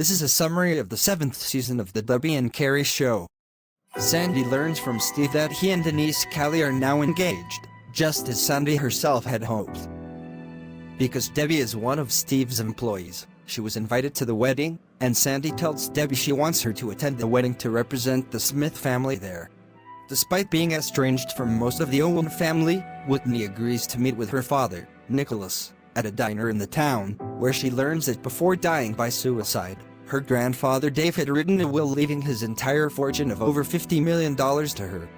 This is a summary of the 7th season of the Debbie and Carrie Show. Sandy learns from Steve that he and Denise Callie are now engaged, just as Sandy herself had hoped. Because Debbie is one of Steve's employees, she was invited to the wedding, and Sandy tells Debbie she wants her to attend the wedding to represent the Smith family there. Despite being estranged from most of the Owen family, Whitney agrees to meet with her father, Nicholas, at a diner in the town, where she learns that before dying by suicide, her grandfather Dave had written a will leaving his entire fortune of over $50 million to her.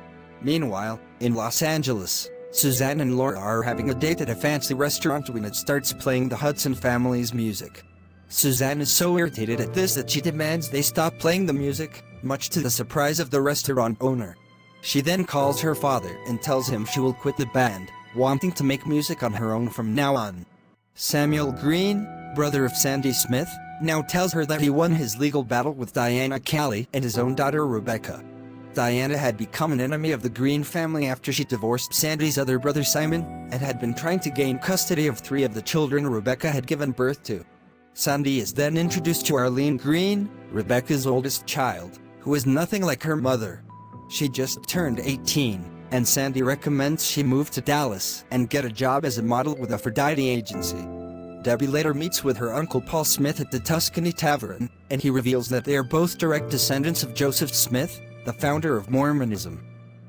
Meanwhile, in Los Angeles, Suzanne and Laura are having a date at a fancy restaurant when it starts playing the Hudson family's music. Suzanne is so irritated at this that she demands they stop playing the music, much to the surprise of the restaurant owner. She then calls her father and tells him she will quit the band, wanting to make music on her own from now on. Samuel Green, brother of Sandy Smith, now tells her that he won his legal battle with Diana Callie and his own daughter Rebecca. Diana had become an enemy of the Green family after she divorced Sandy's other brother Simon, and had been trying to gain custody of 3 of the children Rebecca had given birth to. Sandy is then introduced to Arlene Green, Rebecca's oldest child, who is nothing like her mother. She just turned 18, and Sandy recommends she move to Dallas and get a job as a model with Aphrodite agency. Debbie later meets with her uncle Paul Smith at the Tuscany Tavern, and he reveals that they are both direct descendants of Joseph Smith, the founder of Mormonism.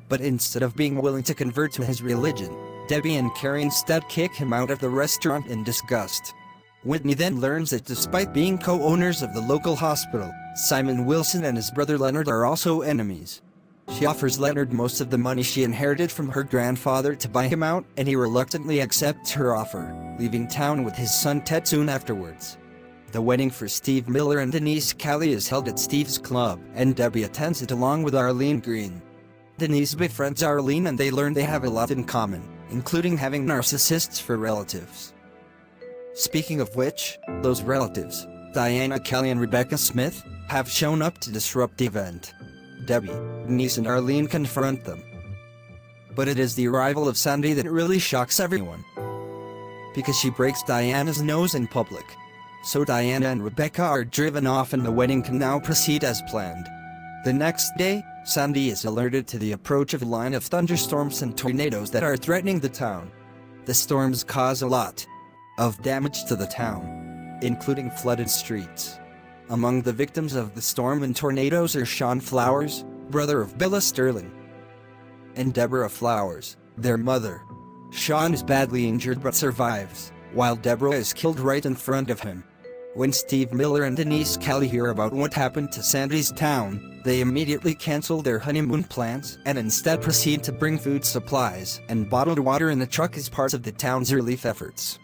But instead of being willing to convert to his religion, Debbie and Carrie instead kick him out of the restaurant in disgust. Whitney then learns that despite being co-owners of the local hospital, Simon Wilson and his brother Leonard are also enemies. She offers Leonard most of the money she inherited from her grandfather to buy him out, and he reluctantly accepts her offer, leaving town with his son Ted soon afterwards. The wedding for Steve Miller and Denise Callie is held at Steve's club, and Debbie attends it along with Arlene Green. Denise befriends Arlene and they learn they have a lot in common, including having narcissists for relatives. Speaking of which, those relatives, Diana Callie and Rebecca Smith, have shown up to disrupt the event. Debbie, Denise and Arlene confront them. But it is the arrival of Sandy that really shocks everyone. Because she breaks Diana's nose in public. So Diana and Rebecca are driven off and the wedding can now proceed as planned. The next day, Sandy is alerted to the approach of a line of thunderstorms and tornadoes that are threatening the town. The storms cause a lot of damage to the town, including flooded streets. Among the victims of the storm and tornadoes are Sean Flowers, brother of Bella Sterling, and Deborah Flowers, their mother. Sean is badly injured but survives, while Deborah is killed right in front of him. When Steve Miller and Denise Callie hear about what happened to Sandy's town, they immediately cancel their honeymoon plans and instead proceed to bring food supplies and bottled water in the truck as part of the town's relief efforts.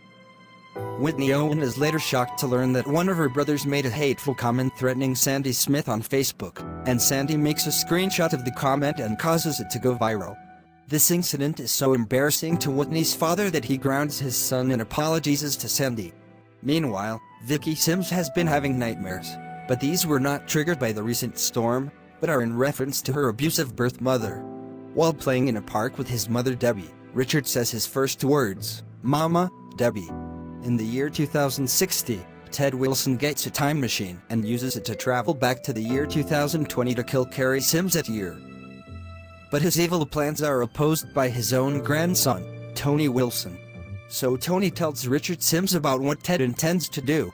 Whitney Owen is later shocked to learn that one of her brothers made a hateful comment threatening Sandy Smith on Facebook, and Sandy makes a screenshot of the comment and causes it to go viral. This incident is so embarrassing to Whitney's father that he grounds his son and apologizes to Sandy. Meanwhile, Vicky Sims has been having nightmares, but these were not triggered by the recent storm, but are in reference to her abusive birth mother. While playing in a park with his mother Debbie, Richard says his first words, "Mama, Debbie." In the year 2060, Ted Wilson gets a time machine and uses it to travel back to the year 2020 to kill Carrie Sims that year. But his evil plans are opposed by his own grandson, Tony Wilson. So Tony tells Richard Sims about what Ted intends to do.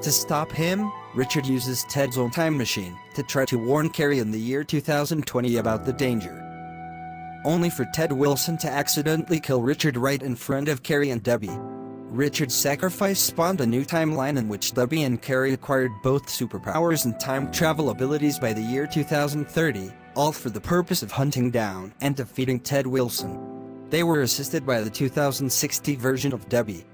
To stop him, Richard uses Ted's own time machine to try to warn Carrie in the year 2020 about the danger. Only for Ted Wilson to accidentally kill Richard right in front of Carrie and Debbie. Richard's sacrifice spawned a new timeline in which Debbie and Carrie acquired both superpowers and time travel abilities by the year 2030, all for the purpose of hunting down and defeating Ted Wilson. They were assisted by the 2060 version of Debbie.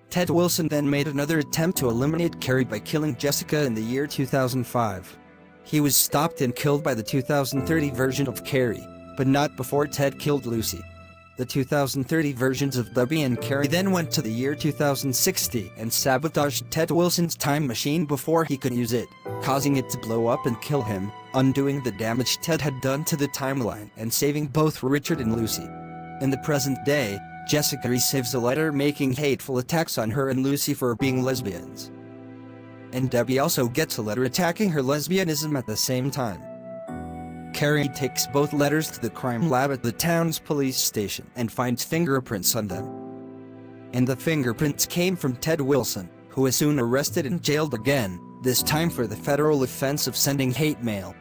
Ted Wilson then made another attempt to eliminate Carrie by killing Jessica in the year 2005. He was stopped and killed by the 2030 version of Carrie, but not before Ted killed Lucy. The 2030 versions of Debbie and Carrie then went to the year 2060 and sabotaged Ted Wilson's time machine before he could use it, causing it to blow up and kill him, undoing the damage Ted had done to the timeline and saving both Richard and Lucy. In the present day, Jessica receives a letter making hateful attacks on her and Lucy for being lesbians. and Debbie also gets a letter attacking her lesbianism at the same time. Carrie takes both letters to the crime lab at the town's police station and finds fingerprints on them. And the fingerprints came from Ted Wilson, who was soon arrested and jailed again, this time for the federal offense of sending hate mail.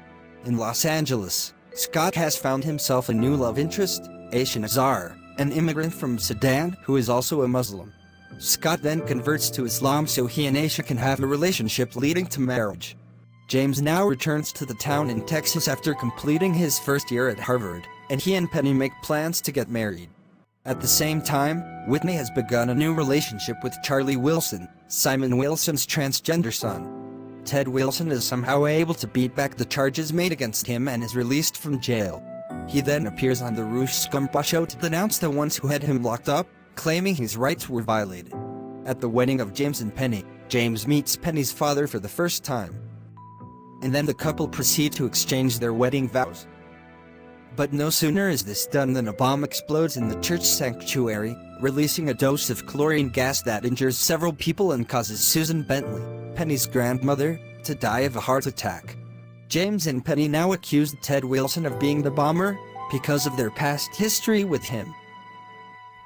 In Los Angeles, Scott has found himself a new love interest, Aisha Nazar, an immigrant from Sudan who is also a Muslim. Scott then converts to Islam so he and Aisha can have a relationship leading to marriage. James now returns to the town in Texas after completing his first year at Harvard, and he and Penny make plans to get married. At the same time, Whitney has begun a new relationship with Charlie Wilson, Simon Wilson's transgender son. Ted Wilson is somehow able to beat back the charges made against him and is released from jail. He then appears on the Rush Scumpa show to denounce the ones who had him locked up, claiming his rights were violated. At the wedding of James and Penny, James meets Penny's father for the first time. And then the couple proceed to exchange their wedding vows. But no sooner is this done than a bomb explodes in the church sanctuary, releasing a dose of chlorine gas that injures several people and causes Susan Bentley, Penny's grandmother, to die of a heart attack. James and Penny now accuse Ted Wilson of being the bomber, because of their past history with him.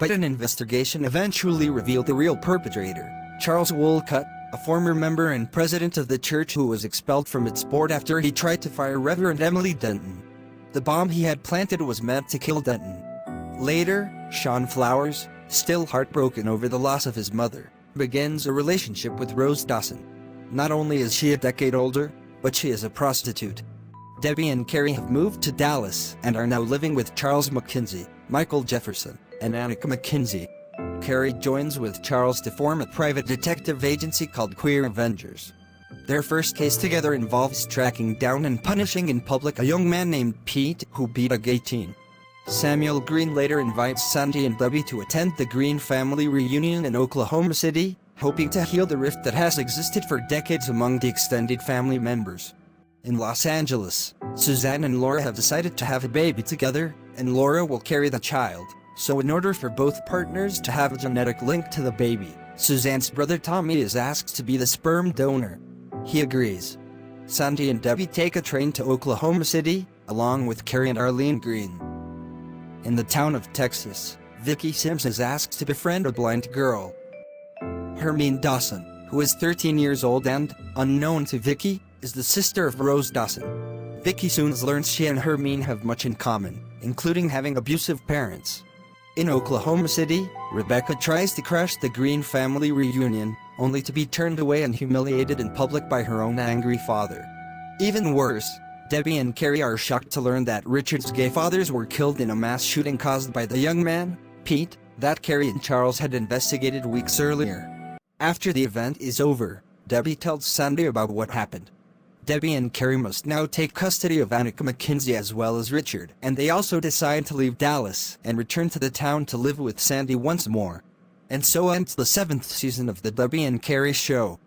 But an investigation eventually revealed the real perpetrator, Charles Wolcott, a former member and president of the church who was expelled from its board after he tried to fire Reverend Emily Denton. The bomb he had planted was meant to kill Denton. Later, Sean Flowers, still heartbroken over the loss of his mother, begins a relationship with Rose Dawson. Not only is she a decade older, but she is a prostitute. Debbie and Carrie have moved to Dallas and are now living with Charles McKinsey, Michael Jefferson, and Annika McKinsey. Carrie joins with Charles to form a private detective agency called Queer Avengers. Their first case together involves tracking down and punishing in public a young man named Pete who beat a gay teen. Samuel Green later invites Sandy and Debbie to attend the Green family reunion in Oklahoma City, hoping to heal the rift that has existed for decades among the extended family members. In Los Angeles, Suzanne and Laura have decided to have a baby together, and Laura will carry the child. So in order for both partners to have a genetic link to the baby, Suzanne's brother Tommy is asked to be the sperm donor. He agrees. Sandy and Debbie take a train to Oklahoma City, along with Carrie and Arlene Green. In the town of Texas, Vicky Sims is asked to befriend a blind girl. Hermine Dawson, who is 13 years old and, unknown to Vicky, is the sister of Rose Dawson. Vicky soon learns she and Hermine have much in common, including having abusive parents. In Oklahoma City, Rebecca tries to crash the Green family reunion, only to be turned away and humiliated in public by her own angry father. Even worse, Debbie and Carrie are shocked to learn that Richard's gay fathers were killed in a mass shooting caused by the young man, Pete, that Carrie and Charles had investigated weeks earlier. After the event is over, Debbie tells Sandy about what happened. Debbie and Carrie must now take custody of Annika McKinsey as well as Richard, and they also decide to leave Dallas and return to the town to live with Sandy once more. And so ends the 7th season of the Debbie and Carrie Show.